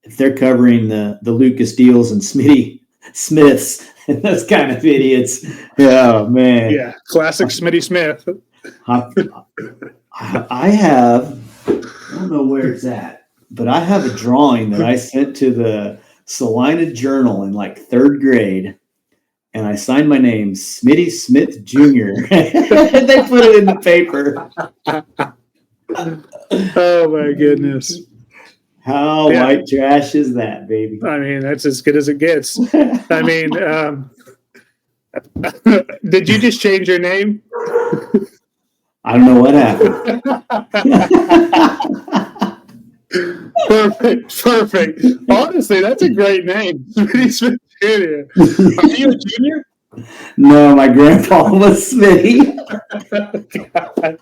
if they're covering the Lucas Deals and Smitty Smiths and those kind of idiots. Oh man. Yeah, classic Smitty Smith. I have, I don't know where it's at, but I have a drawing that I sent to the Salina Journal in like 3rd grade, and I signed my name, Smitty Smith Jr. And they put it in the paper. Oh my goodness. How white trash is that, baby? I mean, that's as good as it gets. I mean, did you just change your name? I don't know what happened. Perfect. Honestly, that's a great name. Smitty Smith Jr. Are you a junior? No, my grandpa was Smitty. God.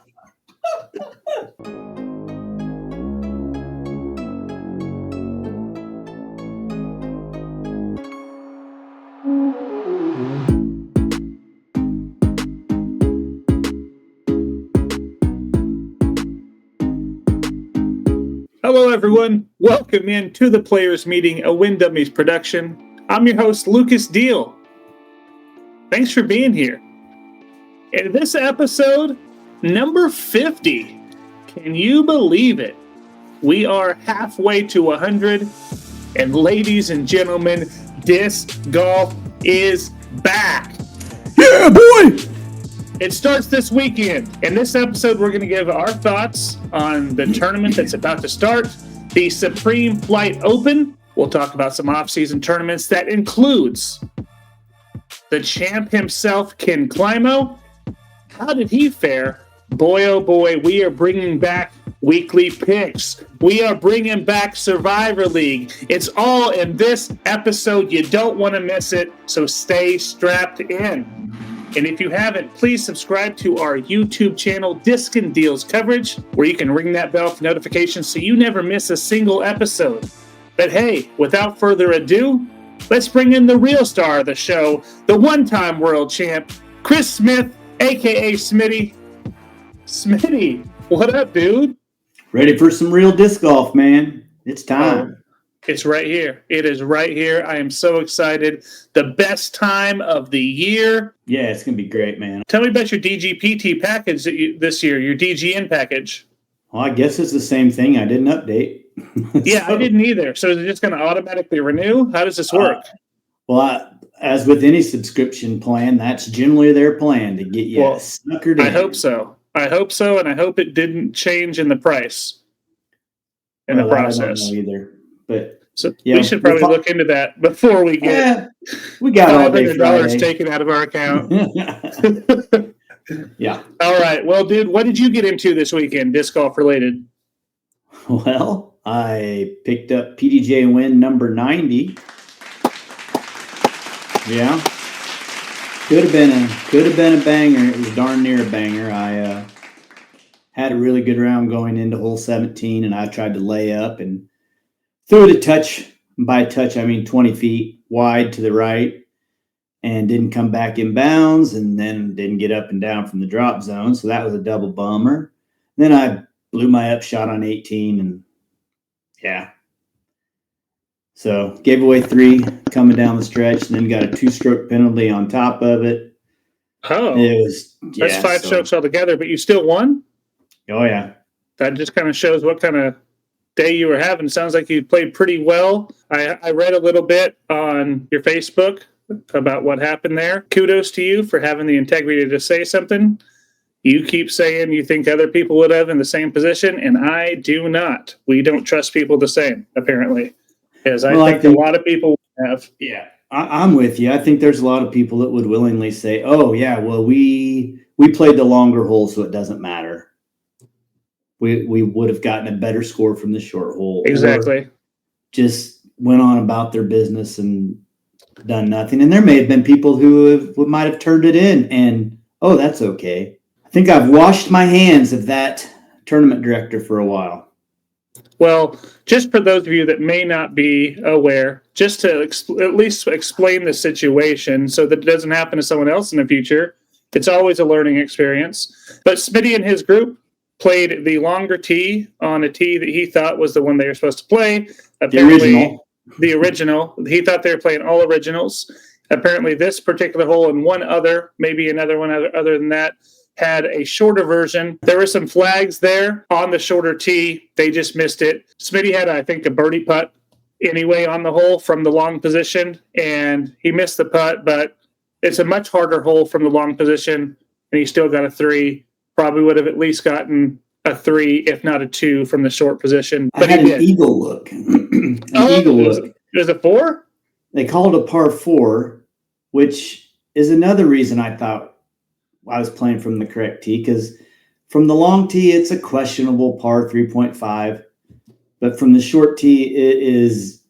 Hello, everyone. Welcome in to the Players Meeting, a Win Dummies production. I'm your host, Lucas Deal. Thanks for being here. In this episode, number 50. Can you believe it? We are halfway to 100. And ladies and gentlemen, disc golf is back. Yeah, boy! It starts this weekend. In this episode, we're going to give our thoughts on the tournament that's about to start, the Supreme Flight Open. We'll talk about some off-season tournaments that includes the champ himself, Ken Climo. How did he fare? Boy, oh boy, we are bringing back weekly picks. We are bringing back Survivor League. It's all in this episode. You don't want to miss it, so stay strapped in. And if you haven't, please subscribe to our YouTube channel, Disc and Deals Coverage, where you can ring that bell for notifications so you never miss a single episode. But hey, without further ado, let's bring in the real star of the show, the one-time world champ, Chris Smith, a.k.a. Smitty. Smitty, what up, dude? Ready for some real disc golf, man. It's time. It's right here. It is right here. I am so excited. The best time of the year. Yeah, it's going to be great, man. Tell me about your DGPT package this year, your DGN package. Well, I guess it's the same thing. I didn't update. Yeah, I didn't either. So is it just going to automatically renew? How does this work? As with any subscription plan, that's generally their plan to get you suckered in. I hope so. And I hope it didn't change in the price in the process. I don't know either. But so we should probably look into that before we get we got $500 taken out of our account. Yeah. All right. Well, dude, what did you get into this weekend, disc golf related? Well, I picked up PDJ win number 90. Yeah. Could have been a banger. It was darn near a banger. I had a really good round going into hole 17, and I tried to lay up and threw it a touch. By touch, I mean 20 feet wide to the right, and didn't come back in bounds, and then didn't get up and down from the drop zone. So that was a double bummer. Then I blew my upshot on 18, and yeah. So gave away 3 coming down the stretch, and then got a 2-stroke penalty on top of it. Oh, that's 5 strokes altogether, but you still won? Oh, yeah. That just kind of shows what kind of day you were having. Sounds like you played pretty well. I read a little bit on your Facebook about what happened there. Kudos to you for having the integrity to say something. You keep saying you think other people would have in the same position, and I do not. We don't trust people the same, apparently, because I think a lot of people have. Yeah, I'm with you. I think there's a lot of people that would willingly say, oh, yeah, well, we played the longer hole, so it doesn't matter. We would have gotten a better score from the short hole. Exactly. Just went on about their business and done nothing. And there may have been people who might have turned it in, and, oh, that's okay. I think I've washed my hands of that tournament director for a while. Well, just for those of you that may not be aware, just to at least explain the situation so that it doesn't happen to someone else in the future, it's always a learning experience. But Smitty and his group played the longer tee on a tee that he thought was the one they were supposed to play. Apparently, the original. He thought they were playing all originals. Apparently, this particular hole and one other, maybe another one other than that, had a shorter version. There were some flags there on the shorter tee. They just missed it. Smitty had, I think, a birdie putt anyway on the hole from the long position, and he missed the putt, but it's a much harder hole from the long position, and he still got a 3. Probably would have at least gotten a 3, if not a 2, from the short position. But he did. Eagle look. Eagle look. It was a 4? They called a par 4, which is another reason I thought I was playing from the correct tee, because from the long tee, it's a questionable par 3.5. But from the short tee, it is,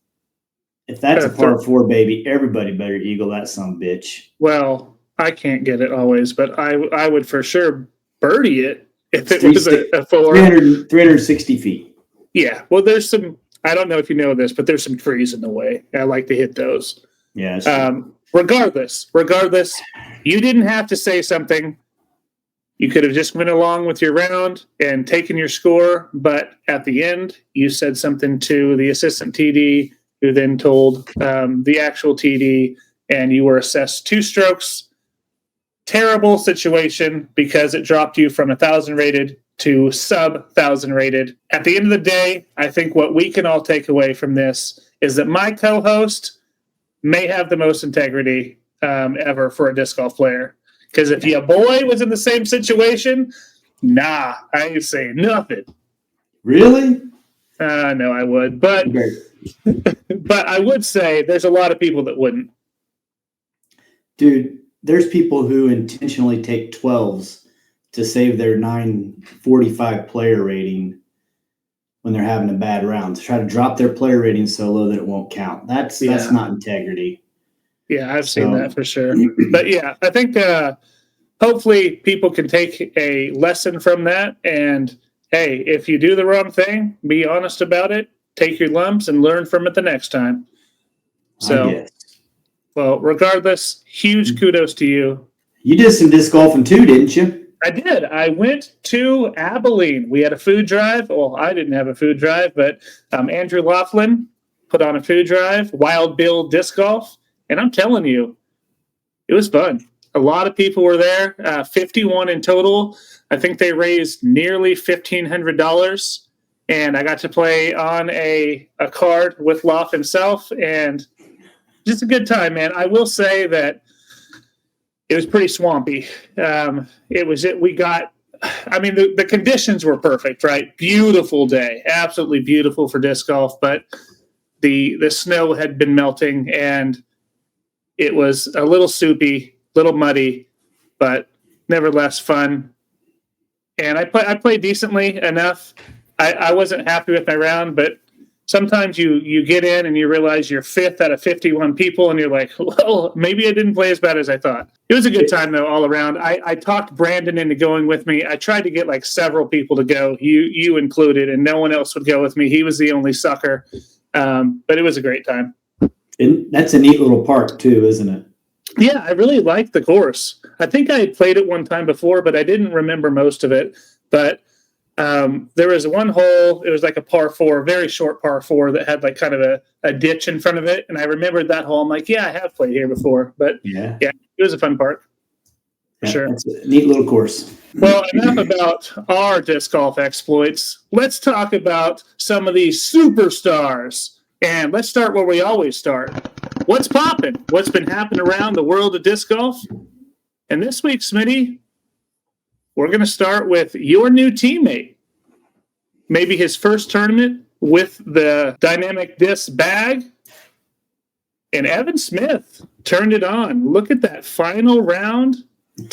if that's a par 4, baby, everybody better eagle that son of a bitch. Well, I can't get it always, but I would for sure birdie it if it was a 4. 360 feet. Yeah. Well, there's some, I don't know if you know this, but there's some trees in the way. I like to hit those. Yeah. Regardless, you didn't have to say something. You could have just went along with your round and taken your score, but at the end, you said something to the assistant TD, who then told the actual TD, and you were assessed 2 strokes. Terrible situation because it dropped you from 1,000 rated to sub 1,000 rated. At the end of the day, I think what we can all take away from this is that my co-host may have the most integrity ever for a disc golf player. Because if your boy was in the same situation, nah, I ain't saying nothing. Really? No, I would. But but I would say there's a lot of people that wouldn't. Dude, there's people who intentionally take 12s to save their 945 player rating when they're having a bad round, to try to drop their player rating so low that it won't count. That's not integrity. Yeah, I've seen that for sure. But yeah, I think hopefully people can take a lesson from that. And hey, if you do the wrong thing, be honest about it, take your lumps and learn from it the next time. So, well, regardless, huge kudos to you. You did some disc golfing too, didn't you? I did. I went to Abilene. We had a food drive. Well, I didn't have a food drive, but Andrew Laughlin put on a food drive, Wild Bill Disc Golf. And I'm telling you, it was fun. A lot of people were there, 51 in total. I think they raised nearly $1,500. And I got to play on a card with Loff himself. And just a good time, man. I will say that it was pretty swampy. The conditions were perfect, right? Beautiful day. Absolutely beautiful for disc golf. But the snow had been melting, and it was a little soupy, little muddy, but nevertheless fun. And I played decently enough. I wasn't happy with my round, but sometimes you get in and you realize you're 5th out of 51 people, and you're like, well, maybe I didn't play as bad as I thought. It was a good time, though, all around. I talked Brandon into going with me. I tried to get several people to go, you included, and no one else would go with me. He was the only sucker. But it was a great time. And that's a neat little park too, isn't it? Yeah, I really liked the course. I think I had played it one time before, but I didn't remember most of it. But there was one hole, it was like a par 4, very short par 4 that had kind of a ditch in front of it. And I remembered that hole. I'm like, yeah, I have played here before. But yeah, it was a fun park. For sure. It's a neat little course. Well, enough about our disc golf exploits. Let's talk about some of these superstars. And let's start where we always start. What's popping? What's been happening around the world of disc golf? And this week, Smitty, we're going to start with your new teammate. Maybe his first tournament with the Dynamic Disc bag. And Evan Smith turned it on. Look at that final round.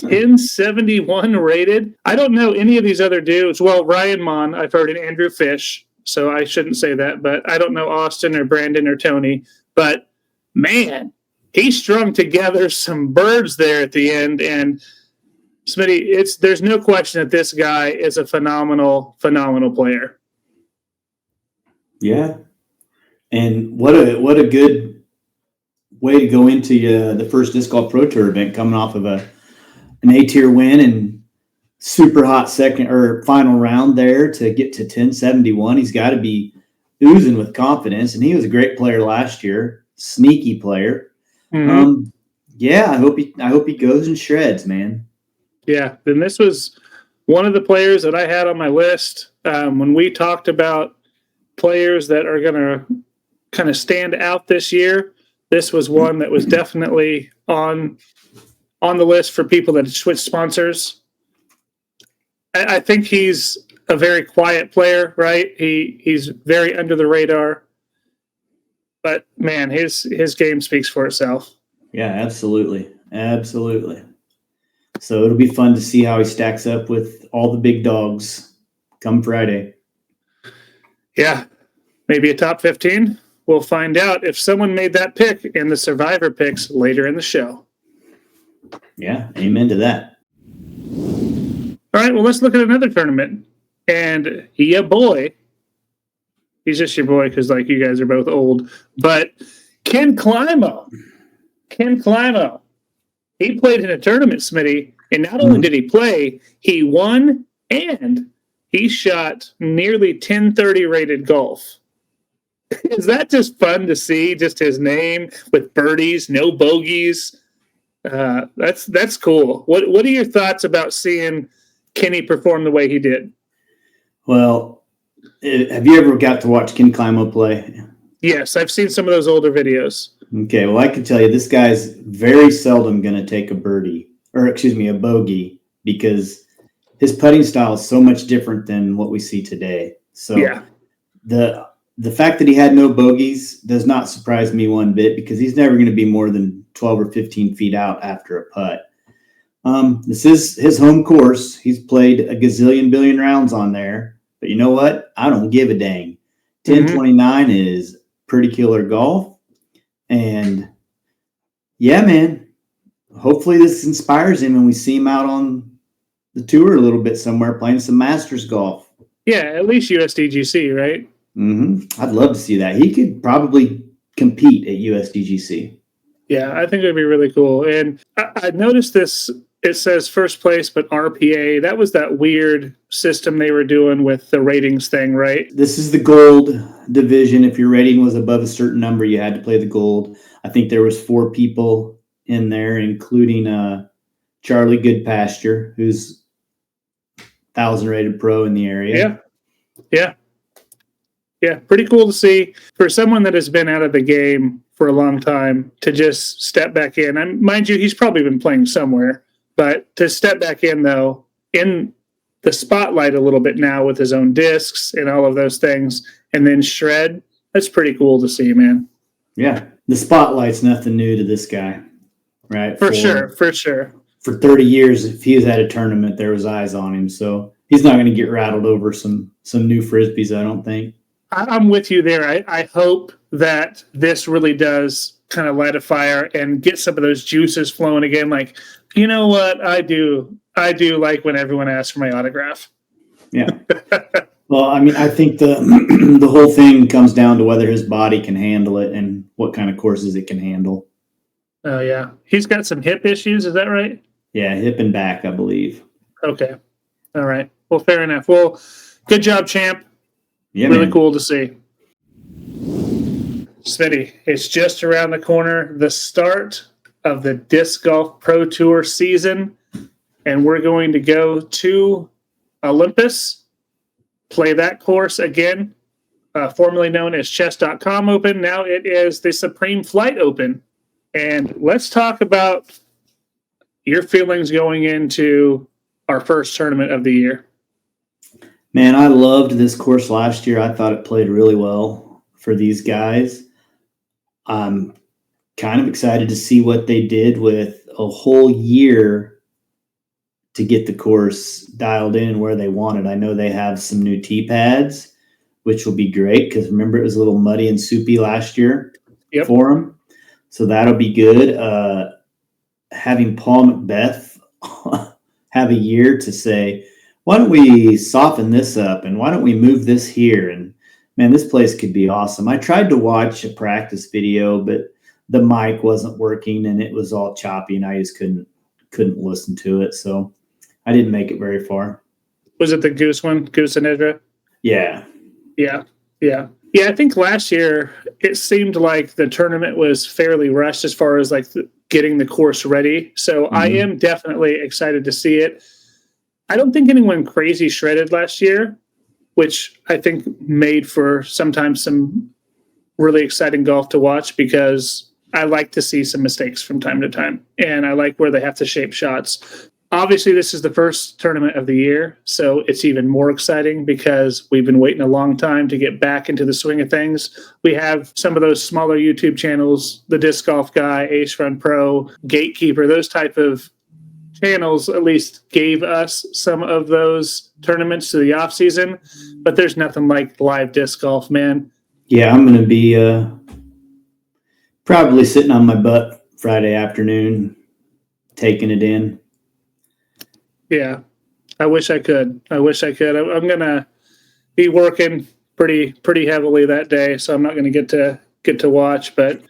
1071 rated. I don't know any of these other dudes. Well, Ryan Mon, I've heard, and Andrew Fish. So I shouldn't say that, but I don't know Austin or Brandon or Tony. But man, he strung together some birds there at the end. And Smitty, there's no question that this guy is a phenomenal player. Yeah. And what a good way to go into the first Disc Golf Pro Tour event, coming off of an A-tier win and super hot second or final round there to get to 1071. He's got to be oozing with confidence, and he was a great player last year, sneaky player. Mm-hmm. Yeah, I hope he goes and shreds, man. Yeah, then this was one of the players that I had on my list when we talked about players that are going to kind of stand out this year. This was one that was definitely on the list for people that switch sponsors. I think he's a very quiet player, right? He's very under the radar, but man, his game speaks for itself. Yeah, absolutely. So it'll be fun to see how he stacks up with all the big dogs come Friday. Yeah, maybe a top 15. We'll find out if someone made that pick in the survivor picks later in the show. Yeah, amen to that. All right, well, let's look at another tournament. And yeah, boy, he's just your boy because, like, you guys are both old. But Climo, he played in a tournament, Smitty. And not only did he play, he won and he shot nearly 1030 rated golf. Is that just fun to see? Just his name with birdies, no bogeys. That's cool. What are your thoughts about seeing Kenny perform the way he did? Well, have you ever got to watch Ken Climo play? Yes, I've seen some of those older videos. Okay, well, I can tell you this guy's very seldom going to take a bogey, because his putting style is so much different than what we see today. So yeah, the fact that he had no bogeys does not surprise me one bit, because he's never going to be more than 12 or 15 feet out after a putt. This is his home course. He's played a gazillion billion rounds on there, but you know what? I don't give a dang. 1029 is pretty killer golf. And yeah, man, hopefully this inspires him and we see him out on the tour a little bit somewhere playing some Masters golf. Yeah, at least USDGC, right? I'd love to see that. He could probably compete at USDGC. Yeah, I think it would be really cool. And I noticed this. It says first place, but RPA. That was that weird system they were doing with the ratings thing, right? This is the gold division. If your rating was above a certain number, you had to play the gold. I think there was 4 people in there, including Charlie Goodpasture, who's 1,000 rated pro in the area. Yeah, pretty cool to see for someone that has been out of the game for a long time to just step back in. And mind you, he's probably been playing somewhere. But to step back in, though, in the spotlight a little bit now with his own discs and all of those things, and then shred, that's pretty cool to see, man. Yeah, the spotlight's nothing new to this guy, right? For sure. For 30 years, if he was at a tournament, there was eyes on him. So he's not going to get rattled over some new Frisbees, I don't think. I'm with you there. I hope that this really does kind of light a fire and get some of those juices flowing again. Like, you know what? I do like when everyone asks for my autograph. Yeah. Well, I mean, I think the whole thing comes down to whether his body can handle it and what kind of courses it can handle. Oh, yeah. He's got some hip issues. Is that right? Yeah, hip and back, I believe. Okay. All right. Well, fair enough. Well, good job, champ. Yeah, really man. Cool to see. Smitty, it's just around the corner, the start of the Disc Golf Pro Tour season, and we're going to go to Olympus, play that course again, formerly known as Chess.com Open. Now it is the Supreme Flight Open. And let's talk about your feelings going into our first tournament of the year. Man, I loved this course last year. I thought it played really well for these guys. I'm kind of excited to see what they did with a whole year to get the course dialed in where they want it. I know they have some new tee pads, which will be great because remember it was a little muddy and soupy last year for them. So that'll be good. Having Paul Macbeth have a year to say, why don't we soften this up and why don't we move this here? And man, this place could be awesome. I tried to watch a practice video, but the mic wasn't working and it was all choppy and I just couldn't listen to it. So I didn't make it very far. Was it the Goose one? Goose and Idra? Yeah. Yeah. Yeah, I think last year it seemed like the tournament was fairly rushed as far as like getting the course ready. So I am definitely excited to see it. I don't think anyone crazy shredded last year, which I think made for sometimes some really exciting golf to watch because I like to see some mistakes from time to time, and I like where they have to shape shots. Obviously, this is the first tournament of the year, so it's even more exciting because we've been waiting a long time to get back into the swing of things. We have some of those smaller YouTube channels, the Disc Golf Guy, Ace Run Pro, Gatekeeper, those type of channels at least gave us some of those tournaments to the off season, but there's nothing like live disc golf, man. Yeah, I'm going to be probably sitting on my butt Friday afternoon, taking it in. Yeah, I wish I could. I'm going to be working pretty heavily that day, so I'm not going to get to watch. But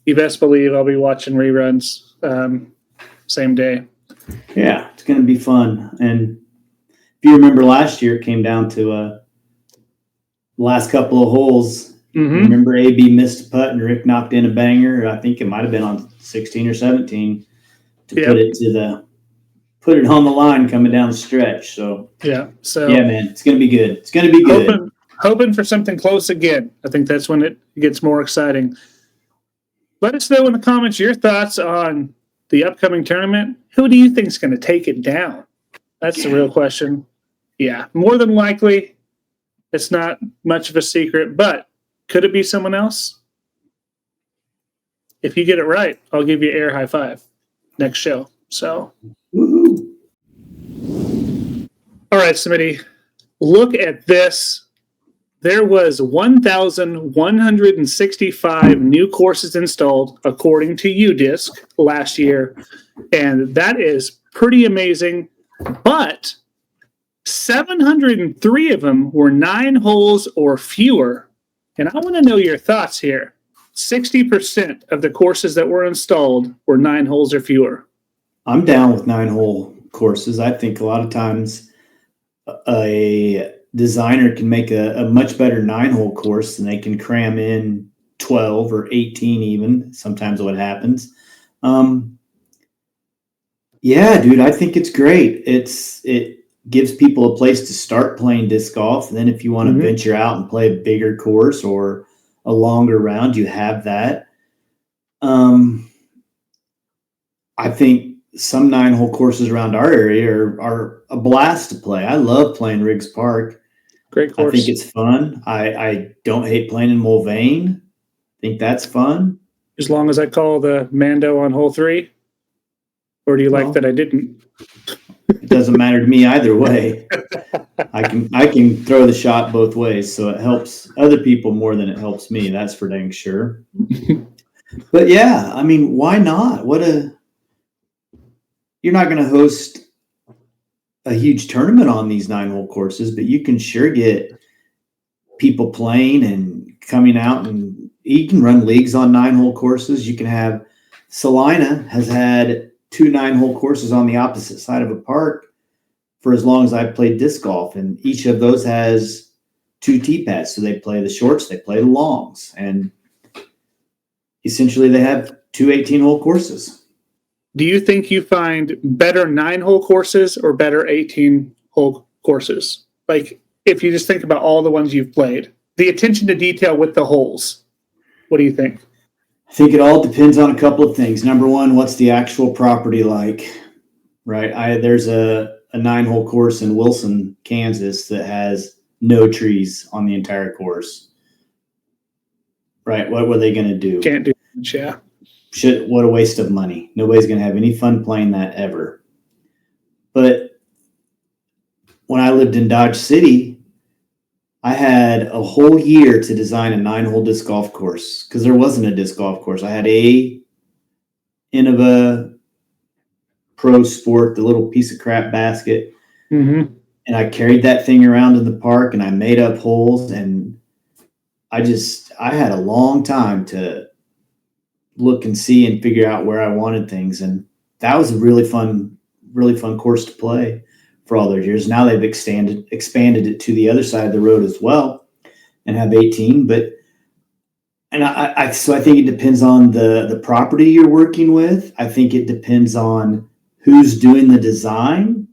you best believe I'll be watching reruns same day. Yeah, it's going to be fun. And if you remember last year, it came down to the last couple of holes. Mm-hmm. Remember, AB missed a putt and Rick knocked in a banger. I think it might have been on 16 or 17 to put it on the line coming down the stretch. So yeah, man, it's going to be good. It's going to be good. Hoping for something close again. I think that's when it gets more exciting. Let us know in the comments your thoughts on the upcoming tournament. Who do you think is going to take it down? That's the real question. Yeah, more than likely, it's not much of a secret, but could it be someone else? If you get it right, I'll give you air high five next show. So, woo-hoo. All right, Smitty, look at this. There was 1,165 new courses installed, according to UDisc, last year, and that is pretty amazing. But 703 of them were 9 holes or fewer. And I want to know your thoughts here. 60% of the courses that were installed were 9 holes or fewer. I'm down with 9-hole courses. I think a lot of times a designer can make a much better 9-hole course than they can cram in 12 or 18 even. Sometimes what happens. Yeah, dude, I think it's great. It gives people a place to start playing disc golf. And then if you want to venture out and play a bigger course or a longer round, you have that. I think some 9-hole courses around our area are a blast to play. I love playing Riggs Park. Great course. I think it's fun. I don't hate playing in Mulvane. I think that's fun. As long as I call the Mando on hole 3? Or do you like that I didn't? It doesn't matter to me either way. I can throw the shot both ways, so it helps other people more than it helps me. That's for dang sure. But yeah, I mean, why not? You're not going to host a huge tournament on these 9-hole courses, but you can sure get people playing and coming out, and you can run leagues on 9-hole courses. You can have Salina has had 2 9-hole courses on the opposite side of a park for as long as I've played disc golf, and each of those has 2 tee pads. So they play the shorts, they play the longs, and essentially they have 2 18-hole courses. Do you think you find better 9-hole courses or better 18-hole courses? Like, if you just think about all the ones you've played, the attention to detail with the holes, what do you think? I think it all depends on a couple of things. Number one, what's the actual property like, right? There's a 9-hole course in Wilson, Kansas that has no trees on the entire course, right? What were they going to do? Can't do much, yeah. What a waste of money. Nobody's going to have any fun playing that ever. But when I lived in Dodge City, I had a whole year to design a 9-hole disc golf course because there wasn't a disc golf course. I had Innova Pro Sport, the little piece of crap basket. Mm-hmm. And I carried that thing around in the park and I made up holes. And I had a long time to look and see and figure out where I wanted things. And that was a really fun course to play for all those years. Now they've expanded it to the other side of the road as well. and have 18. So I think it depends on the property you're working with. I think it depends on who's doing the design.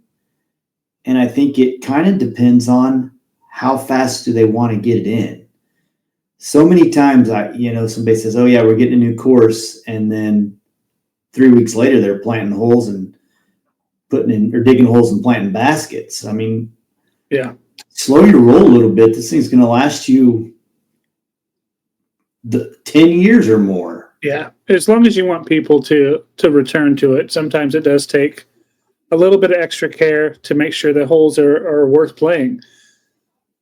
And I think it kind of depends on how fast do they want to get it in. So many times, somebody says, "Oh yeah, we're getting a new course," and then 3 weeks later, they're planting holes and digging holes and planting baskets. I mean, yeah, slow your roll a little bit. This thing's going to last you 10 years or more. Yeah, as long as you want people to return to it. Sometimes it does take a little bit of extra care to make sure the holes are worth playing.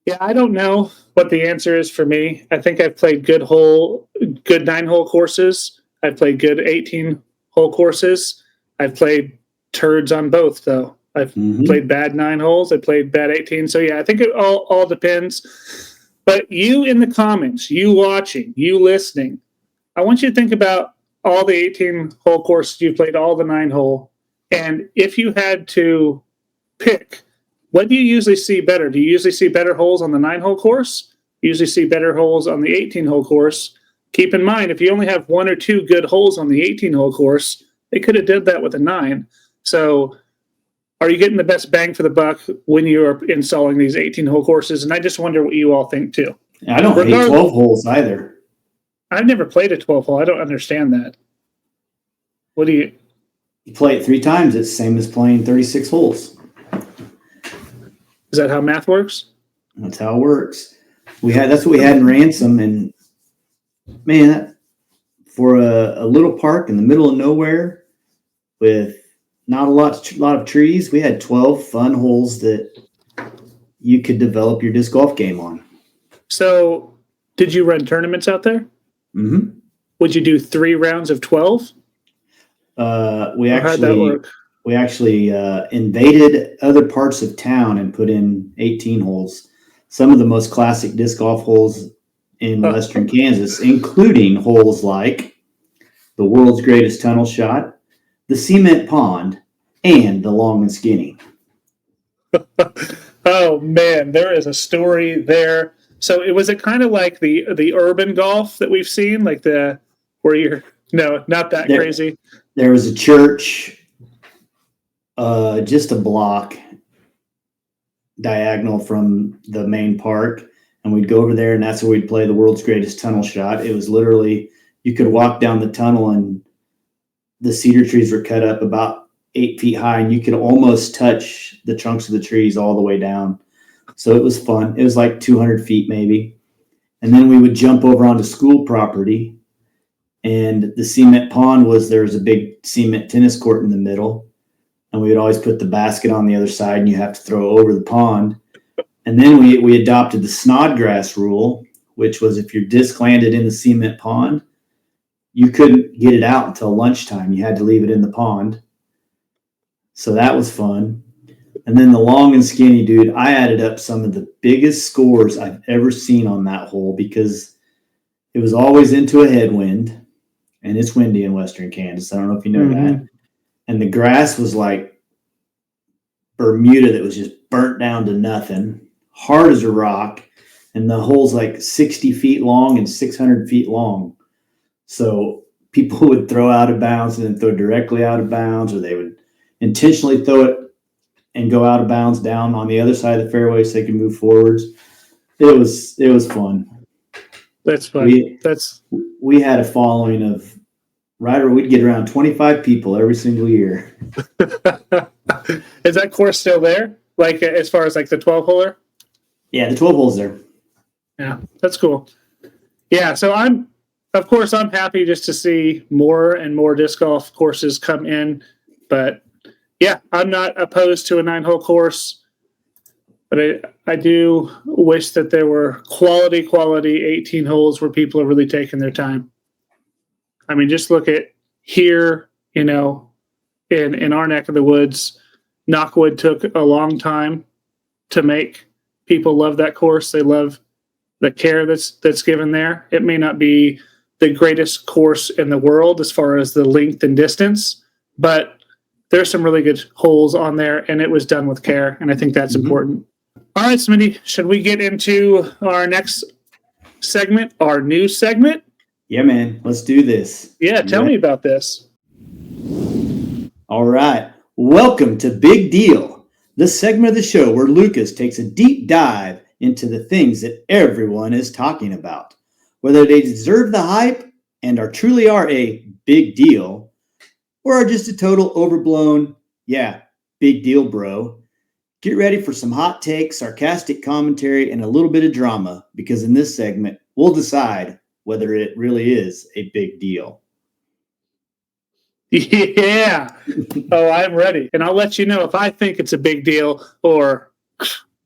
Yeah, I don't know what the answer is for me. I think I've played good 9-hole courses. I've played good 18-hole courses. I've played turds on both, though. I've played bad 9 holes. I played bad 18. So yeah, I think it all depends. But you in the comments, you watching, you listening, I want you to think about all the 18-hole courses you've played, all the 9-hole, and if you had to pick, what do you usually see better? Do you usually see better holes on the 9-hole course? You usually see better holes on the 18-hole course? Keep in mind, if you only have 1 or 2 good holes on the 18-hole course, they could have did that with a 9. So are you getting the best bang for the buck when you're installing these 18-hole courses? And I just wonder what you all think, too. I don't hate 12 holes either. I've never played a 12-hole. I don't understand that. What do you... You play it 3 times, it's the same as playing 36 holes. Is that how math works? That's how it works. That's what we had in Ransom, and man, for a little park in the middle of nowhere with not a lot of trees, we had 12 fun holes that you could develop your disc golf game on. So, did you run tournaments out there? Mm-hmm. Would you do 3 rounds of 12? How'd that work? We actually invaded other parts of town and put in 18 holes. Some of the most classic disc golf holes in western Kansas, including holes like the world's greatest tunnel shot, the cement pond, and the long and skinny. Oh man, there is a story there. So was it kind of like the urban golf that we've seen, like not that crazy. There was a church just a block diagonal from the main park, and we'd go over there, and that's where we'd play the world's greatest tunnel shot. It was literally, you could walk down the tunnel and the cedar trees were cut up about 8 feet high, and you could almost touch the trunks of the trees all the way down. So it was fun. It was like 200 feet maybe. And then we would jump over onto school property, and the cement pond there was a big cement tennis court in the middle. And we would always put the basket on the other side, and you have to throw over the pond. And then we adopted the Snodgrass rule, which was if your disc landed in the cement pond, you couldn't get it out until lunchtime. You had to leave it in the pond. So that was fun. And then the long and skinny, dude, I added up some of the biggest scores I've ever seen on that hole because it was always into a headwind, and it's windy in western Kansas. I don't know if you know that. And the grass was like Bermuda that was just burnt down to nothing, hard as a rock. And the hole's like 60 feet long and 600 feet long. So people would throw out of bounds and then throw directly out of bounds, or they would intentionally throw it and go out of bounds down on the other side of the fairway so they could move forwards. It was fun. That's fun. We had a following of we'd get around 25 people every single year. Is that course still there? Like as far as like the 12-holer? Yeah, the 12 holes there. Yeah, that's cool. Yeah, so I'm happy just to see more and more disc golf courses come in. But yeah, I'm not opposed to a 9-hole course. But I do wish that there were quality 18 holes where people are really taking their time. I mean, just look at here, in our neck of the woods, Knockwood took a long time to make. People love that course. They love the care that's given there. It may not be the greatest course in the world as far as the length and distance, but there's some really good holes on there, and it was done with care, and I think that's important. All right, Smitty, should we get into our next segment, our news segment. Yeah, man. Let's do this. Yeah, tell me about this. All right. Welcome to Big Deal, the segment of the show where Lucas takes a deep dive into the things that everyone is talking about, whether they deserve the hype and truly are a big deal, or are just a total overblown, big deal, bro. Get ready for some hot takes, sarcastic commentary, and a little bit of drama, because in this segment, we'll decide whether it really is a big deal. Yeah. Oh, I'm ready. And I'll let you know if I think it's a big deal or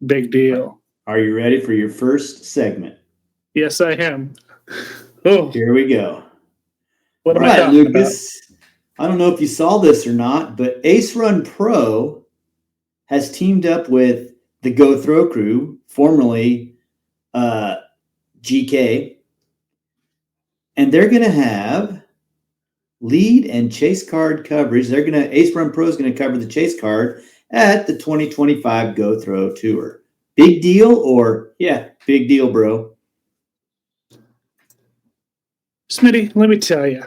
big deal. Are you ready for your first segment? Yes, I am. Oh, here we go. What am I talking Lucas, about? I don't know if you saw this or not, but Ace Run Pro has teamed up with the Go Throw crew, formerly GK, and they're going to have lead and chase card coverage. Ace Run Pro is going to cover the chase card at the 2025 Go Throw Tour. Big deal or, big deal, bro? Smitty, let me tell you.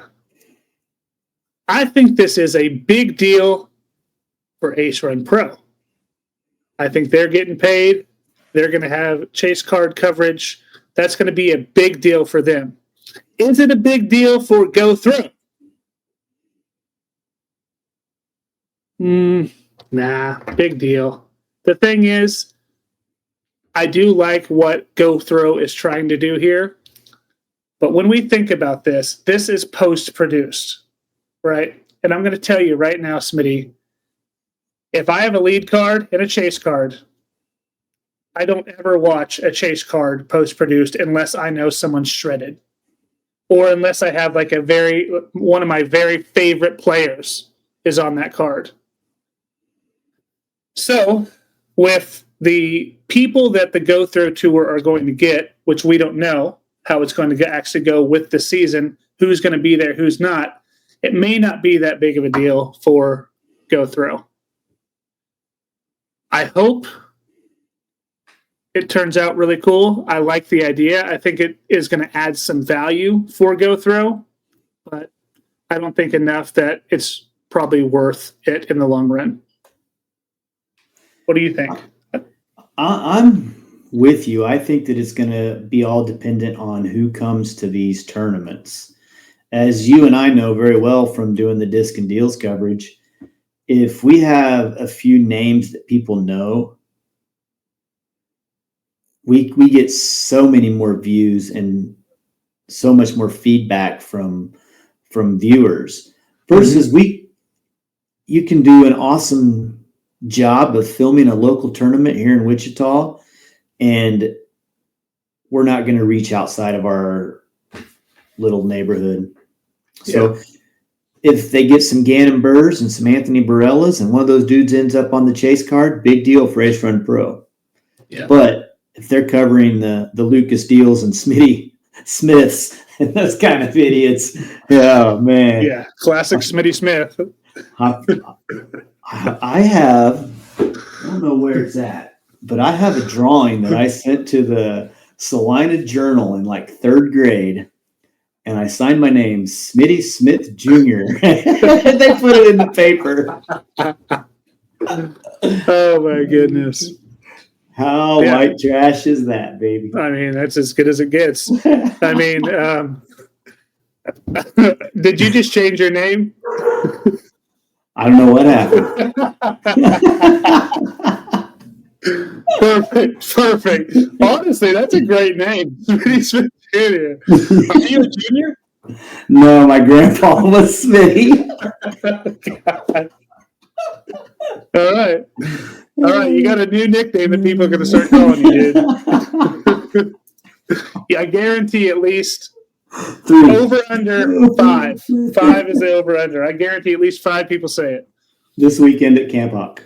I think this is a big deal for Ace Run Pro. I think they're getting paid. They're going to have chase card coverage. That's going to be a big deal for them. Is it a big deal for Go Throw? Nah, big deal. The thing is, I do like what Go Throw is trying to do here. But when we think about this, this is post-produced, right? And I'm going to tell you right now, Smitty, if I have a lead card and a chase card, I don't ever watch a chase card post-produced unless I know someone's shredded. Or unless I have like one of my very favorite players is on that card. So with the people that the Go Throw Tour are going to get, which we don't know how it's going to actually go with the season, who's going to be there, who's not, it may not be that big of a deal for Go Throw. I hope it turns out really cool. I like the idea. I think it is going to add some value for Go Throw, but I don't think enough that it's probably worth it in the long run. What do you think? I'm with you. I think that it's going to be all dependent on who comes to these tournaments. As you and I know very well from doing the Disc and Deals coverage, if we have a few names that people know, we get so many more views and so much more feedback from viewers versus you can do an awesome job of filming a local tournament here in Wichita, and we're not going to reach outside of our little neighborhood. So if they get some Gannon Burrs and some Anthony Barellas and one of those dudes ends up on the chase card, big deal for Ace Run Pro. Yeah. But if they're covering the Lucas Deals and Smitty Smiths and those kind of idiots, oh man. Yeah, classic Smitty Smith. I have, I don't know where it's at, but I have a drawing that I sent to the Salina Journal in like third grade, and I signed my name, Smitty Smith Jr. They put it in the paper. Oh my goodness. How white trash is that, baby? I mean, that's as good as it gets. I mean, did you just change your name? I don't know what happened. Perfect. Honestly, that's a great name. Smitty Smith Jr. Are you a junior? No, my grandpa was Smitty. All right. You got a new nickname that people are going to start calling you, dude. Yeah, I guarantee at least 3. Over under 5. 5 is the over under. I guarantee at least 5 people say it. This weekend at Camp Hawk.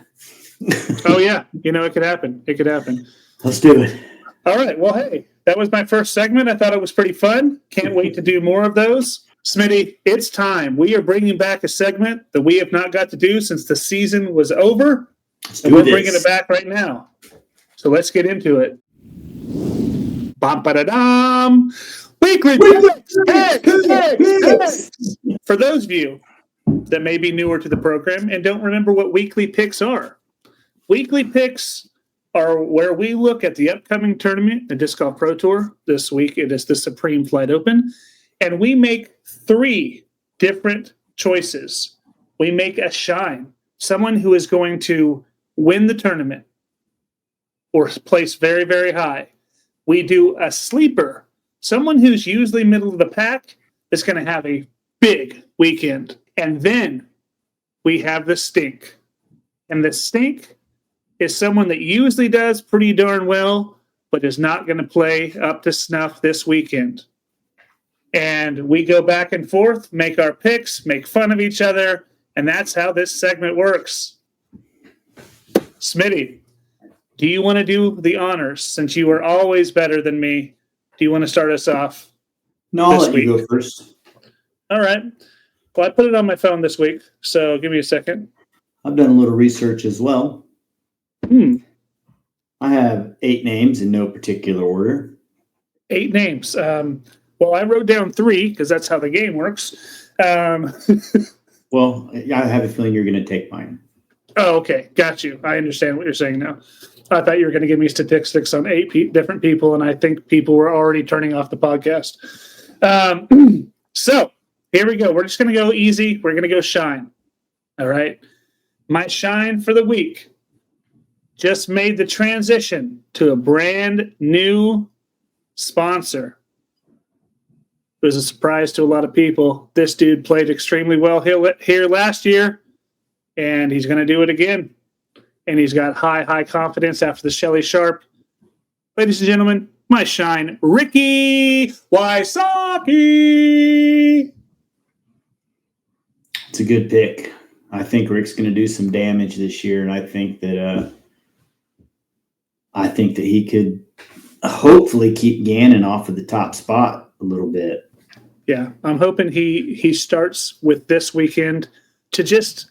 Oh, yeah. It could happen. Let's do it. All right. Well, hey, that was my first segment. I thought it was pretty fun. Can't wait to do more of those. Smitty, it's time. We are bringing back a segment that we have not got to do since the season was over. And we're bringing it back right now. So let's get into it. Bum-ba-da-dum. Weekly picks. For those of you that may be newer to the program and don't remember what weekly picks are, weekly picks are where we look at the upcoming tournament, the Disc Golf Pro Tour. This week it is the Supreme Flight Open, and we make 3 different choices. We make a shine, someone who is going to win the tournament or place very, very high. We do a sleeper, someone who's usually middle of the pack is going to have a big weekend. And then we have the stink. And the stink is someone that usually does pretty darn well, but is not going to play up to snuff this weekend. And we go back and forth, make our picks, make fun of each other, and that's how this segment works. Smitty, do you want to do the honors since you are always better than me? Do you want to start us off? No, I'll let you go first. All right. Well, I put it on my phone this week, so give me a second. I've done a little research as well. I have 8 names in no particular order. 8 names. Well, I wrote down 3 because that's how the game works. Well, I have a feeling you're going to take mine. Oh, okay. Got you. I understand what you're saying now. I thought you were going to give me statistics on 8 different people, and I think people were already turning off the podcast. So here we go. We're just going to go easy. We're going to go shine. All right. My shine for the week just made the transition to a brand new sponsor. It was a surprise to a lot of people. This dude played extremely well here last year, and he's going to do it again. And he's got high confidence after the Shelly Sharp. Ladies and gentlemen, my shine, Ricky Wysocki. It's a good pick. I think Rick's going to do some damage this year, and I think that he could hopefully keep Gannon off of the top spot a little bit. Yeah, I'm hoping he starts with this weekend to just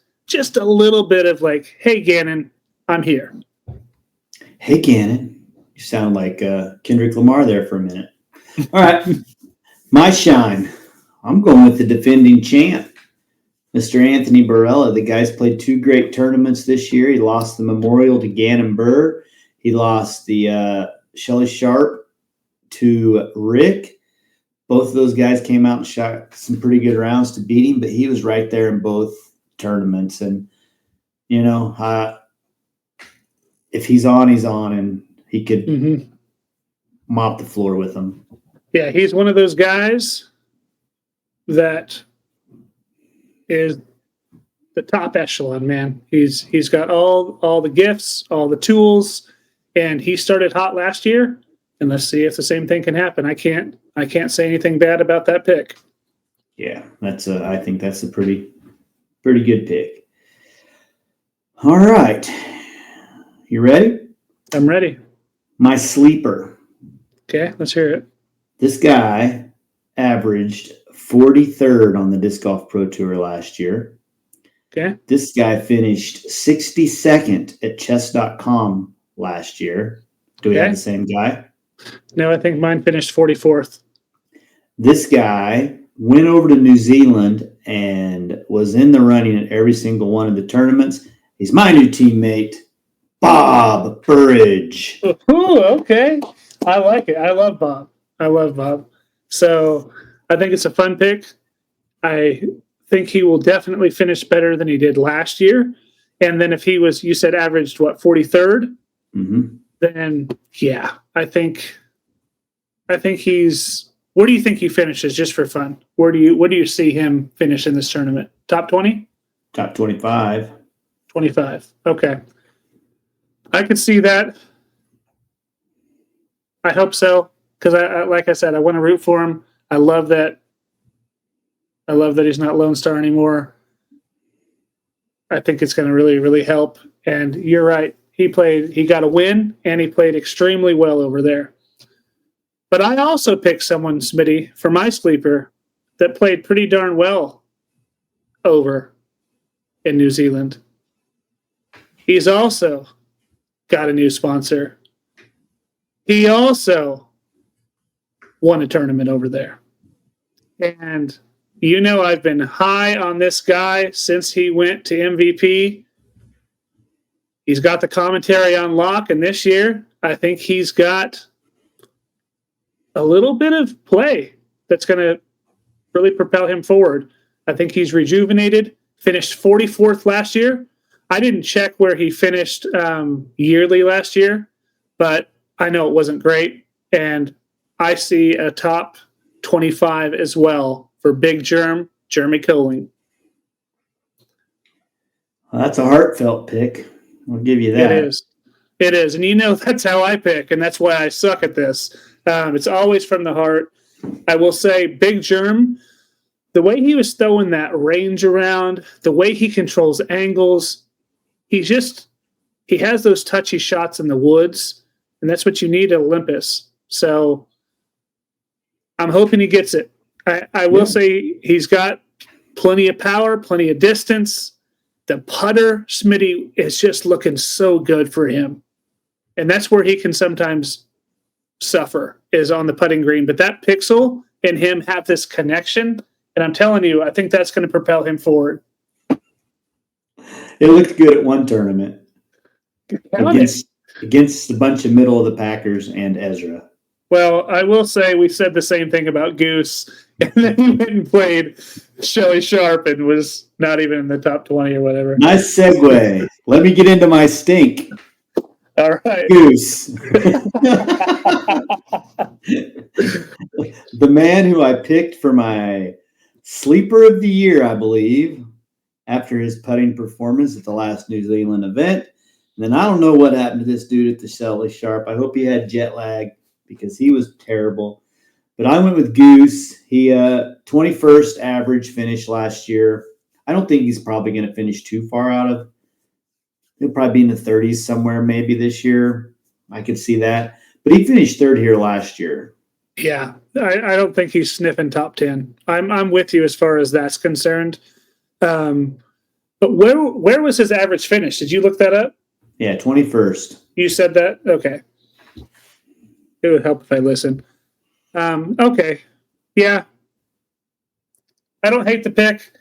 a little bit of like, hey, Gannon, I'm here. Hey, Gannon. You sound like Kendrick Lamar there for a minute. All right. My shine. I'm going with the defending champ, Mr. Anthony Barella. The guy's played 2 great tournaments this year. He lost the Memorial to Gannon Burr. He lost the Shelly Sharp to Rick. Both of those guys came out and shot some pretty good rounds to beat him, but he was right there in both tournaments. And, you know, if he's on, he's on, and he could mop the floor with him. Yeah, he's one of those guys that is the top echelon, man. He's got all the gifts, all the tools, and he started hot last year. And let's see if the same thing can happen. I can't say anything bad about that pick. Yeah, I think that's a pretty good pick. All right. You ready? I'm ready. My sleeper. Okay, let's hear it. This guy averaged 43rd on the Disc Golf Pro Tour last year. Okay. This guy finished 62nd at chess.com last year. Do we have the same guy? No, I think mine finished 44th. This guy went over to New Zealand and was in the running at every single one of the tournaments. He's my new teammate, Bob Burridge. Ooh, okay. I like it. I love Bob. So I think it's a fun pick. I think he will definitely finish better than he did last year. And then if he was, you said averaged, 43rd? Mm-hmm. Then, yeah, I think he's, where do you think he finishes just for fun? Where do you see him finish in this tournament? Top 20? Top 25. 25. Okay. I could see that. I hope so. Because I like I said, I want to root for him. I love that he's not Lone Star anymore. I think it's going to really, really help. And you're right. He got a win, and he played extremely well over there. But I also picked someone, Smitty, for my sleeper that played pretty darn well over in New Zealand. He's also got a new sponsor. He also won a tournament over there. And you know I've been high on this guy since he went to MVP. He's got the commentary on lock, and this year I think he's got a little bit of play that's going to really propel him forward. I think he's rejuvenated, finished 44th last year. I didn't check where he finished yearly last year, but I know it wasn't great. And I see a top 25 as well for Big Jeremy Colling. Well, that's a heartfelt pick. I'll give you that. It is. It is. And you know that's how I pick, and that's why I suck at this. It's always from the heart. I will say Big Germ, the way he was throwing that range around, the way he controls angles, he has those touchy shots in the woods, and that's what you need at Olympus. So I'm hoping he gets it. I will say he's got plenty of power, plenty of distance. The putter, Smitty, is just looking so good for him. And that's where he can sometimes suffer, is on the putting green. But that pixel and him have this connection. And I'm telling you, I think that's going to propel him forward. It looked good at one tournament against a bunch of middle of the Packers and Ezra. Well, I will say we said the same thing about Goose, and then he went and played Shelly Sharp and was not even in the top 20 or whatever. Nice segue. Let me get into my stink. All right. Goose. The man who I picked for my sleeper of the year, I believe, after his putting performance at the last New Zealand event. And then I don't know what happened to this dude at the Shelly Sharp. I hope he had jet lag, because he was terrible. But I went with Goose. He 21st average finish last year. I don't think he's probably going to finish too far out of. He'll probably be in the 30s somewhere maybe this year. I could see that. But he finished third here last year. Yeah, I don't think he's sniffing top 10. I'm with you as far as that's concerned. But where was his average finish? Did you look that up? Yeah, 21st. You said that? Okay. It would help if I listened. Okay. Yeah. I don't hate the pick.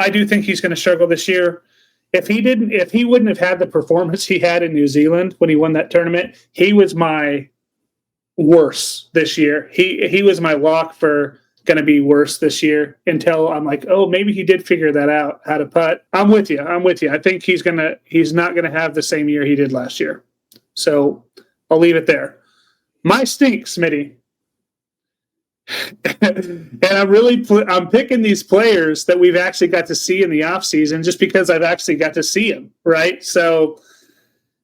I do think he's going to struggle this year. If he wouldn't have had the performance he had in New Zealand when he won that tournament, he was my worse this year. He was my lock for going to be worse this year, until I'm like, oh, maybe he did figure that out, how to putt. I'm with you. I think he's not going to have the same year he did last year. So I'll leave it there. My stink, Smitty. And I'm picking these players that we've actually got to see in the offseason just because I've actually got to see them, right? So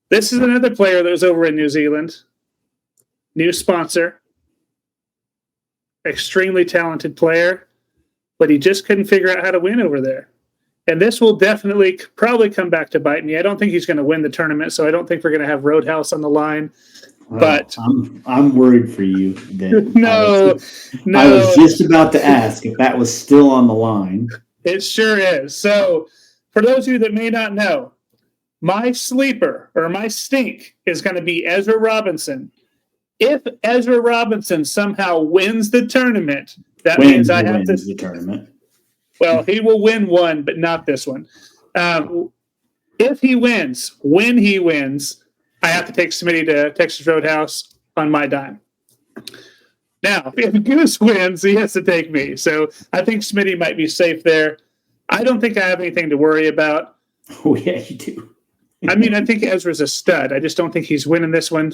this is another player that was over in New Zealand. New sponsor. Extremely talented player, but he just couldn't figure out how to win over there. And this will definitely probably come back to bite me. I don't think he's going to win the tournament, so I don't think we're going to have Roadhouse on the line. But I'm worried for you. No. I was just about to ask if that was still on the line. It sure is. So for those of you that may not know, my sleeper or my stink is going to be Ezra Robinson. If Ezra Robinson somehow wins the tournament, that means I have to. The tournament. Well, he will win one, but not this one. If he wins, when he wins, I have to take Smitty to Texas Roadhouse on my dime. Now, if Goose wins, he has to take me. So I think Smitty might be safe there. I don't think I have anything to worry about. Oh, yeah, you do. I mean, I think Ezra's a stud. I just don't think he's winning this one.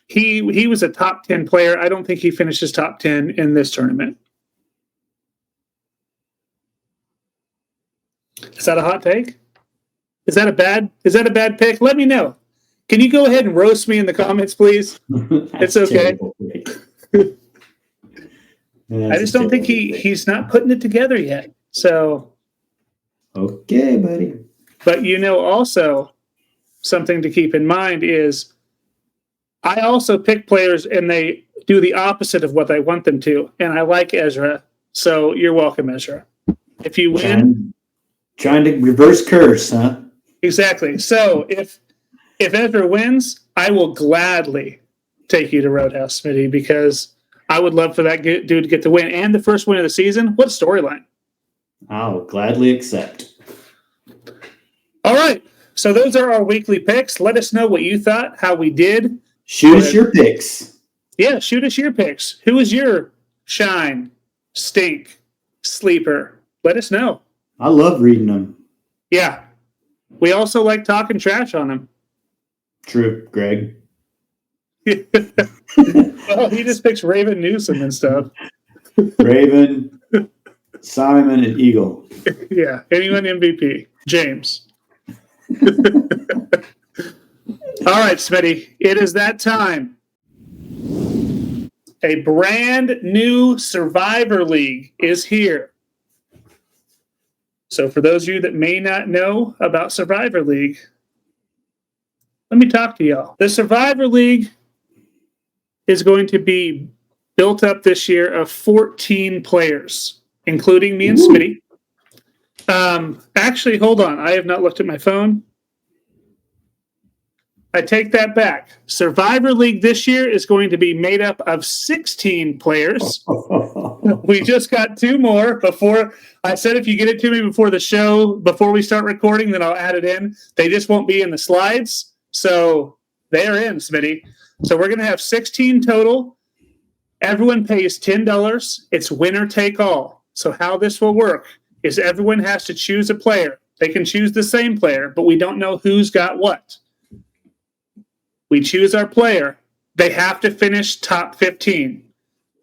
He was a top 10 player. I don't think he finishes top 10 in this tournament. Is that a hot take? Is that a bad pick? Let me know. Can you go ahead and roast me in the comments, please? It's okay. I just don't think he's not putting it together yet. So, okay, buddy. But also something to keep in mind is I also pick players and they do the opposite of what I want them to. And I like Ezra. So you're welcome, Ezra. If you win. Trying to reverse curse, huh? Exactly. So if Ezra wins, I will gladly take you to Roadhouse, Smitty, because I would love for that dude to get the win and the first win of the season. What storyline? I'll gladly accept. All right. So those are our weekly picks. Let us know what you thought, how we did. Shoot us your picks. Yeah, shoot us your picks. Who is your shine, stink, sleeper? Let us know. I love reading them. Yeah. We also like talking trash on them. True, Greg. Well, he just picks Raven Newsom and stuff. Raven, Simon, and Eagle. Yeah. Anyone MVP? James. All right, Smitty. It is that time. A brand new Survivor League is here. So for those of you that may not know about Survivor League, let me talk to y'all. The Survivor League is going to be built up this year of 14 players, including me and Smitty. Actually, hold on. I have not looked at my phone. I take that back. Survivor League this year is going to be made up of 16 players. We just got 2 more before. I said if you get it to me before the show, before we start recording, then I'll add it in. They just won't be in the slides. So they're in, Smitty. So we're going to have 16 total. Everyone pays $10. It's winner take all. So how this will work is everyone has to choose a player. They can choose the same player, but we don't know who's got what. We choose our player. They have to finish top 15.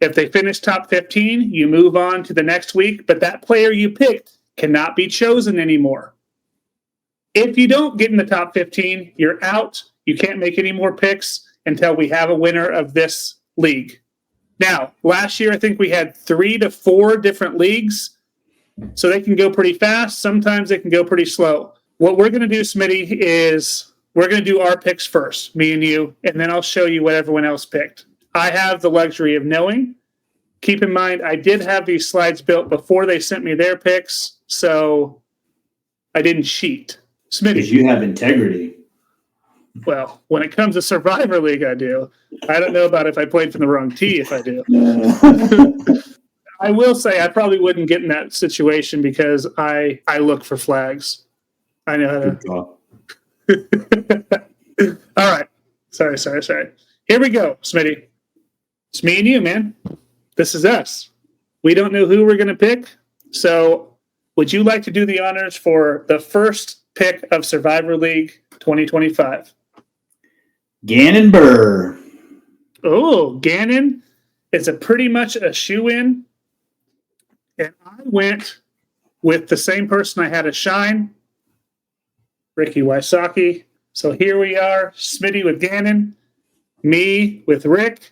If they finish top 15, you move on to the next week, but that player you picked cannot be chosen anymore. If you don't get in the top 15, you're out. You can't make any more picks until we have a winner of this league. Now, last year, I think we had 3 to 4 different leagues, so they can go pretty fast. Sometimes they can go pretty slow. What we're going to do, Smitty, is we're going to do our picks first, me and you, and then I'll show you what everyone else picked. I have the luxury of knowing. Keep in mind, I did have these slides built before they sent me their picks, so I didn't cheat. Smitty. Because you have integrity. Well, when it comes to Survivor League, I do. I don't know about if I played from the wrong tee if I do. I will say I probably wouldn't get in that situation because I look for flags. I know how to. All right. Sorry. Here we go, Smitty. It's me and you, man. This is us. We don't know who we're going to pick. So would you like to do the honors for the first pick of Survivor League 2025? Gannon Burr. Oh, Gannon. It's a pretty much a shoe-in. And I went with the same person I had a shine, Ricky Wysocki. So here we are, Smitty with Gannon, me with Rick.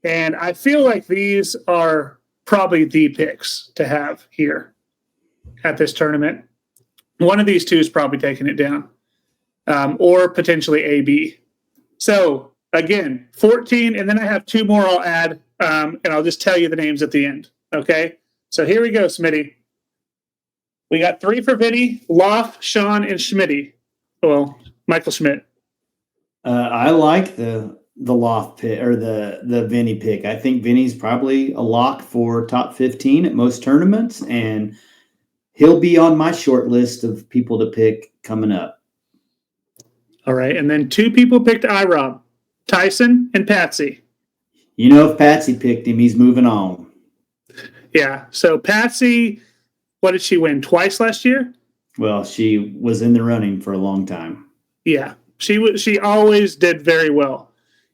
And I feel like these are probably the picks to have here at this tournament. One of these two is probably taking it down, or potentially AB. So again, 14, and then I have 2 more I'll add, and I'll just tell you the names at the end. Okay? So here we go, Smitty. We got 3 for Vinny, Loff, Sean, and Schmitty. Well, Michael Schmidt. I like the Loft pick or the Vinny pick. I think Vinny's probably a lock for top 15 at most tournaments, and he'll be on my short list of people to pick coming up. All right, and then 2 people picked IROB, Tyson and Patsy. You know, if Patsy picked him, he's moving on. Yeah, so Patsy, what did she win, twice last year? Well, she was in the running for a long time. Yeah, she always did very well.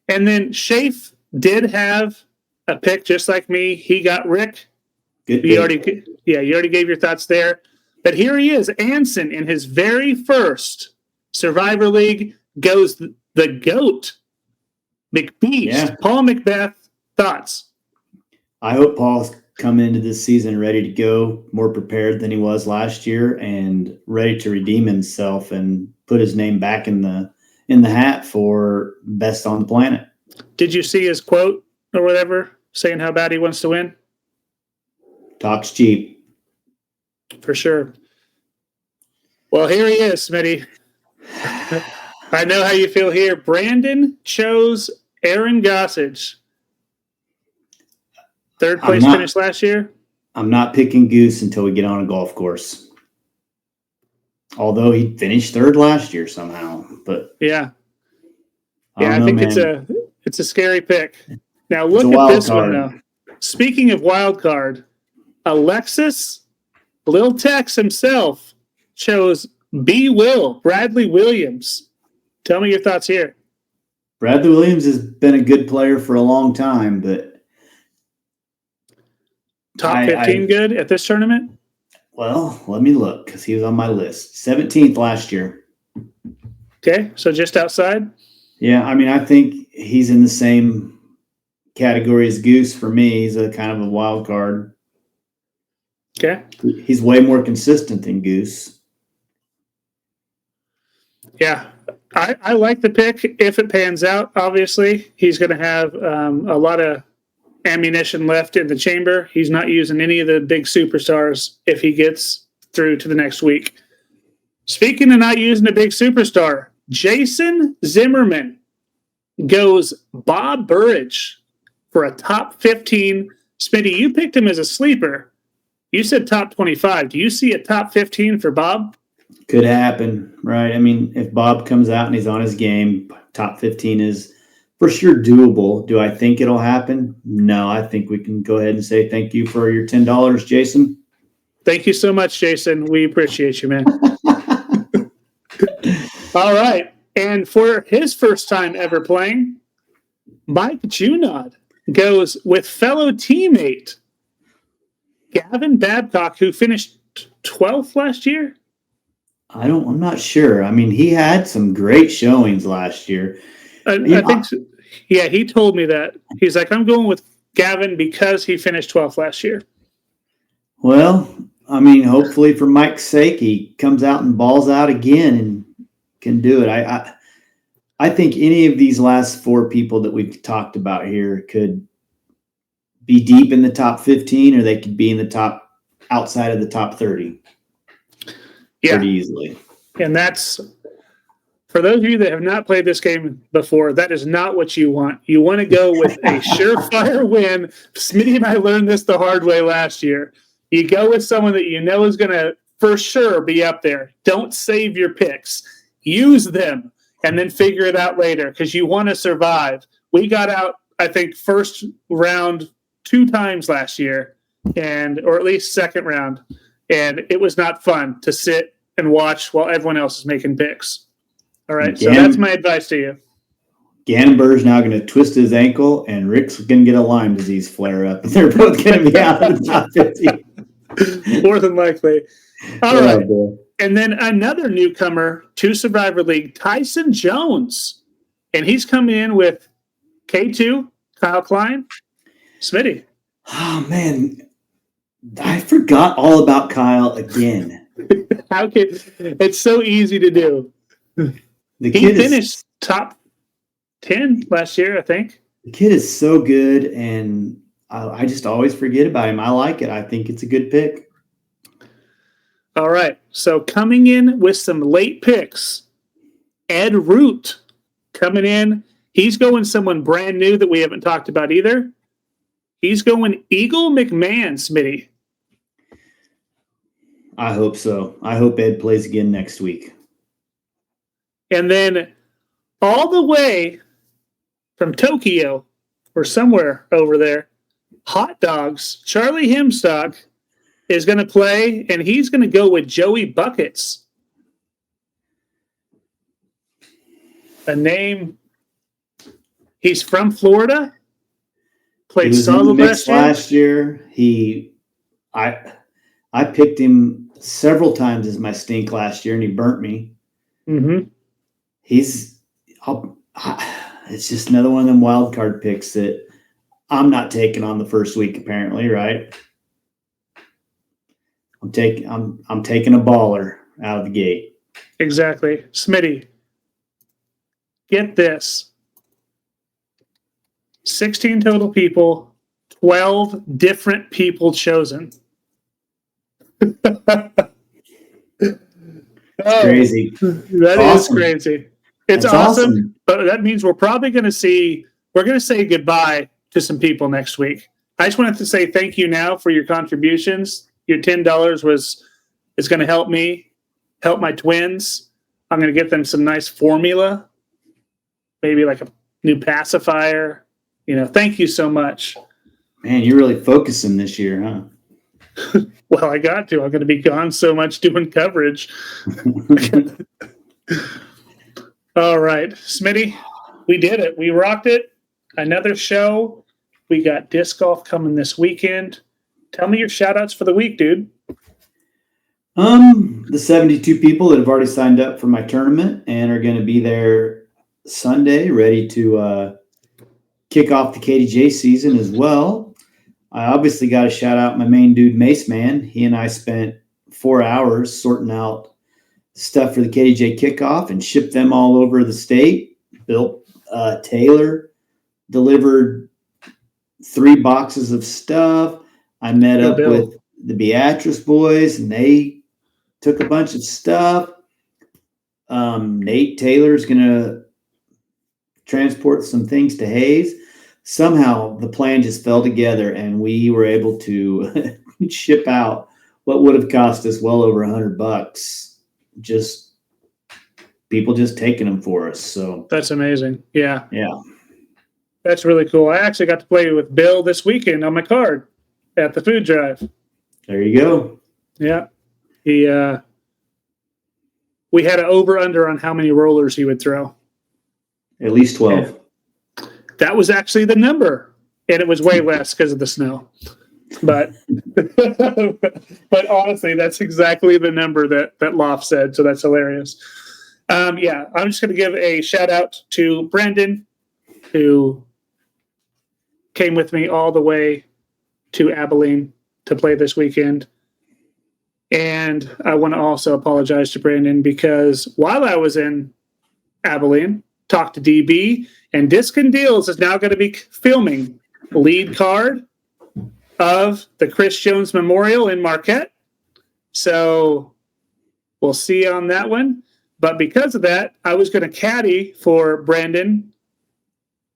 And then Shafe did have a pick just like me. He got Rick. Good you already gave your thoughts there. But here he is, Anson, in his very first Survivor League, goes the GOAT, McBeast, yeah. Paul Macbeth. Thoughts? I hope Paul's come into this season ready to go, more prepared than he was last year, and ready to redeem himself and put his name back in the hat for best on the planet. Did you see his quote or whatever saying how bad he wants to win? Talks cheap. For sure. Well, here he is, Smitty. I know how you feel here. Brandon chose Aaron Gossage. Third place finish last year. I'm not picking Goose until we get on a golf course. Although he finished third last year somehow, but yeah, I think it's a scary pick. Now look at this one though. Speaking of wild card, Alexis Lil Tex himself chose Bradley Williams. Tell me your thoughts here. Bradley Williams has been a good player for a long time, but top 15 good at this tournament? Well, let me look because he was on my list. 17th last year. Okay, so just outside? Yeah, I mean, I think he's in the same category as Goose for me. He's a kind of a wild card. Okay. He's way more consistent than Goose. Yeah, I like the pick if it pans out. Obviously, he's going to have a lot of ammunition left in the chamber. He's not using any of the big superstars if he gets through to the next week. Speaking of not using a big superstar, Jason Zimmerman goes Bob Burridge for a top 15. Smitty, you picked him as a sleeper. You said top 25. Do you see a top 15 for Bob? Could happen, right? I mean, if Bob comes out and he's on his game, top 15 is for sure doable. Do I think it'll happen? No, I think we can go ahead and say thank you for your $10, Jason. Thank you so much, Jason. We appreciate you, man. All right. And for his first time ever playing, Mike Junod goes with fellow teammate Gavin Babcock, who finished 12th last year. I'm not sure. I mean, he had some great showings last year. I think so. Yeah, he told me that. He's like, I'm going with Gavin because he finished 12th last year. Well, I mean, hopefully for Mike's sake, he comes out and balls out again and can do it. I think any of these last four people that we've talked about here could be deep in the top 15, or they could be in the top outside of the top 30. Yeah. Pretty easily. And that's, for those of you that have not played this game before, that is not what you want. You want to go with a surefire win. Smitty and I learned this the hard way last year. You go with someone that you know is going to for sure be up there. Don't save your picks. Use them and then figure it out later because you want to survive. We got out, I think, first round 2 times last year, or at least second round. And it was not fun to sit and watch while everyone else is making picks. All right, so that's my advice to you. Gannonbur's now going to twist his ankle, and Rick's going to get a Lyme disease flare-up. They're both going to be out of the top 50. More than likely. All right. Boy. And then another newcomer to Survivor League, Tyson Jones. And he's coming in with K2, Kyle Klein, Smitty. Oh, man. I forgot all about Kyle again. It's so easy to do. He finished top 10 last year, I think. The kid is so good, and I just always forget about him. I like it. I think it's a good pick. All right. So coming in with some late picks, Ed Root coming in. He's going someone brand new that we haven't talked about either. He's going Eagle McMahon, Smitty. I hope so. I hope Ed plays again next week. And then all the way from Tokyo or somewhere over there, Hot Dogs, Charlie Himstock is going to play, and he's going to go with Joey Buckets. A name. He's from Florida. Played solid last year. I picked him several times as my stink last year, and he burnt me. Mm-hmm. It's just another one of them wild card picks that I'm not taking on the first week, apparently, right? I'm taking a baller out of the gate. Exactly. Smitty, get this. 16 total people, 12 different people chosen. Crazy. That awesome. Is crazy. It's awesome, but that means we're probably going to say goodbye to some people next week I just wanted to say thank you now for your contributions. Your $10 is going to help me, help my twins. I'm going to get them some nice formula, maybe like a new pacifier. Thank you so much. Man, you're really focusing this year, huh? Well, I got to. I'm going to be gone so much doing coverage. All right, Smitty, we did it. We rocked it. Another show. We got disc golf coming this weekend. Tell me your shout outs for the week, dude. The 72 people that have already signed up for my tournament and are going to be there Sunday, ready to kick off the KDJ season as well. I obviously got to shout out my main dude, Mace Man. He and I spent 4 hours sorting out stuff for the KDJ kickoff and shipped them all over the state. Built Taylor, delivered 3 boxes of stuff. I met up with the Beatrice boys, and they took a bunch of stuff. Nate Taylor's going to transport some things to Hayes. Somehow the plan just fell together, and we were able to ship out what would have cost us well over $100. Just people just taking them for us. So that's amazing. Yeah. Yeah. That's really cool. I actually got to play with Bill this weekend on my card at the food drive. There you go. Yeah. We had an over-under on how many rollers he would throw. At least 12. That was actually the number, and it was way less because of the snow. But but honestly, that's exactly the number that Loft said, so that's hilarious. I'm just going to give a shout-out to Brendan, who came with me all the way to Abilene to play this weekend. And I want to also apologize to Brandon because while I was in Abilene, talked to DB, and Disc and Deals is now going to be filming lead card of the Chris Jones Memorial in Marquette. So we'll see on that one. But because of that, I was going to caddy for Brandon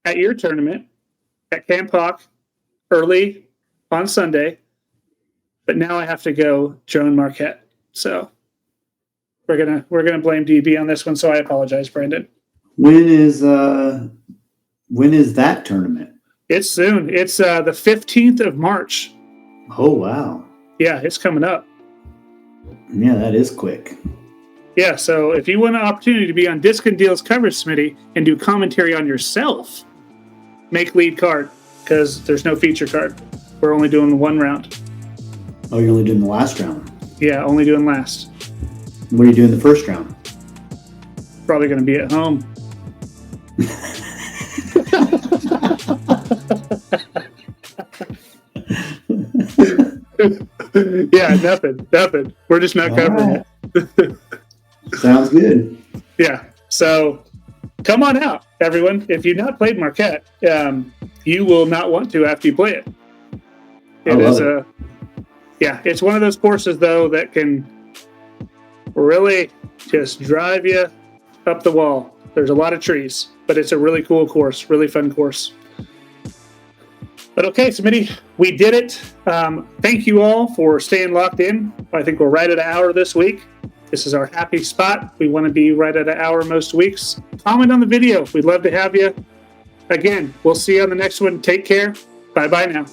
at your tournament at Camp Hawk early on Sunday. But now I have to go drone Marquette. So we're gonna blame DB on this one. So I apologize, Brandon. When is that tournament? It's soon. It's the 15th of March. Oh wow. Yeah, it's coming up. Yeah, that is quick. Yeah, so if you want an opportunity to be on Disc and Deals coverage, Smitty, and do commentary on yourself, make lead card because there's no feature card. We're only doing 1 round. Oh, you're only doing the last round? Yeah, only doing last. What are you doing the first round? Probably going to be at home. Yeah, nothing. We're just not covering it. Sounds good. Yeah, so come on out, everyone. If you've not played Marquette, you will not want to after you play it. It's one of those courses, though, that can really just drive you up the wall. There's a lot of trees, but it's a really cool course, really fun course. But okay, Smitty, we did it. Thank you all for staying locked in. I think we're right at an hour this week. This is our happy spot. We want to be right at an hour most weeks. Comment on the video. We'd love to have you. Again, we'll see you on the next one. Take care. Bye-bye now.